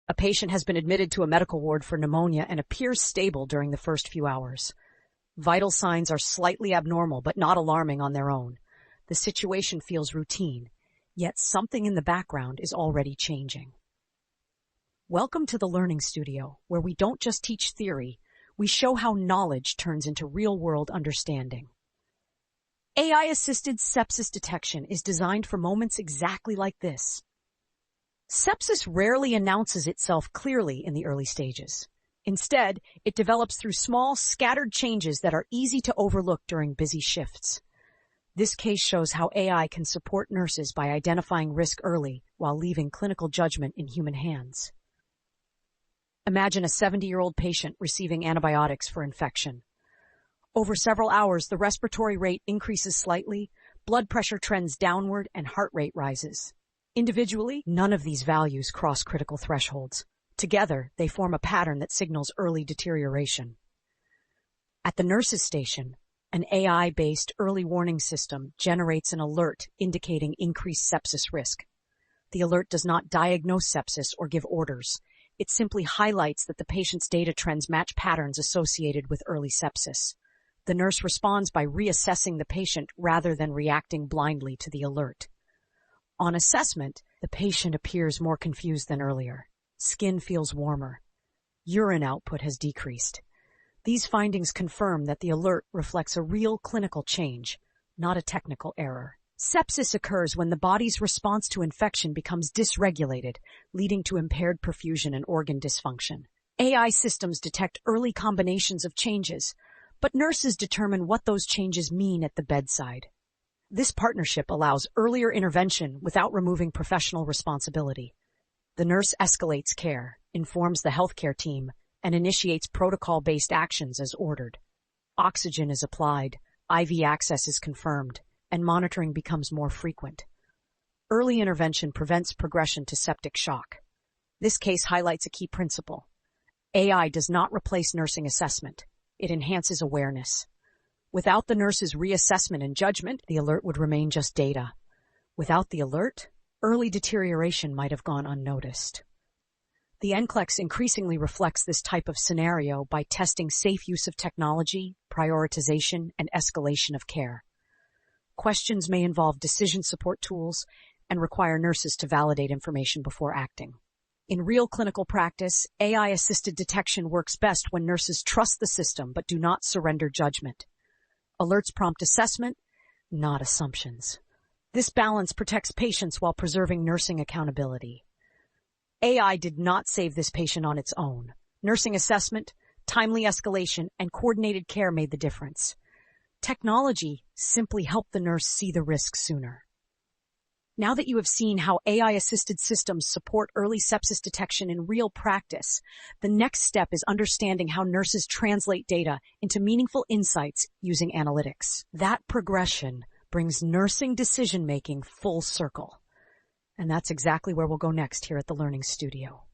A patient has been admitted to a medical ward for pneumonia and appears stable during the first few hours. Vital signs are slightly abnormal but not alarming on their own. The situation feels routine, yet something in the background is already changing. Welcome to the Learning Studio, where we don't just teach theory, we show how knowledge turns into real-world understanding. AI-assisted sepsis detection is designed for moments exactly like this. Sepsis rarely announces itself clearly in the early stages. Instead, it develops through small, scattered changes that are easy to overlook during busy shifts. This case shows how AI can support nurses by identifying risk early while leaving clinical judgment in human hands. Imagine a 70-year-old patient receiving antibiotics for infection. Over several hours, the respiratory rate increases slightly, blood pressure trends downward, and heart rate rises. Individually, none of these values cross critical thresholds. Together, they form a pattern that signals early deterioration. At the nurse's station, an AI-based early warning system generates an alert indicating increased sepsis risk. The alert does not diagnose sepsis or give orders. It simply highlights that the patient's data trends match patterns associated with early sepsis. The nurse responds by reassessing the patient rather than reacting blindly to the alert. On assessment, the patient appears more confused than earlier. Skin feels warmer. Urine output has decreased. These findings confirm that the alert reflects a real clinical change, not a technical error. Sepsis occurs when the body's response to infection becomes dysregulated, leading to impaired perfusion and organ dysfunction. AI systems detect early combinations of changes, but nurses determine what those changes mean at the bedside. This partnership allows earlier intervention without removing professional responsibility. The nurse escalates care, informs the healthcare team, and initiates protocol-based actions as ordered. Oxygen is applied, IV access is confirmed, and monitoring becomes more frequent. Early intervention prevents progression to septic shock. This case highlights a key principle. AI does not replace nursing assessment. It enhances awareness. Without the nurse's reassessment and judgment, the alert would remain just data. Without the alert, early deterioration might have gone unnoticed. The nclex increasingly reflects this type of scenario by testing safe use of technology, prioritization, and escalation of care. Questions may involve decision support tools and require nurses to validate information before acting. In real clinical practice, AI-assisted detection works best when nurses trust the system but do not surrender judgment. Alerts prompt assessment, not assumptions. This balance protects patients while preserving nursing accountability. AI did not save this patient on its own. Nursing assessment, timely escalation, and coordinated care made the difference. Technology simply helped the nurse see the risk sooner. Now that you have seen how AI-assisted systems support early sepsis detection in real practice, the next step is understanding how nurses translate data into meaningful insights using analytics. That progression brings nursing decision-making full circle. And that's exactly where we'll go next here at the Learning Studio.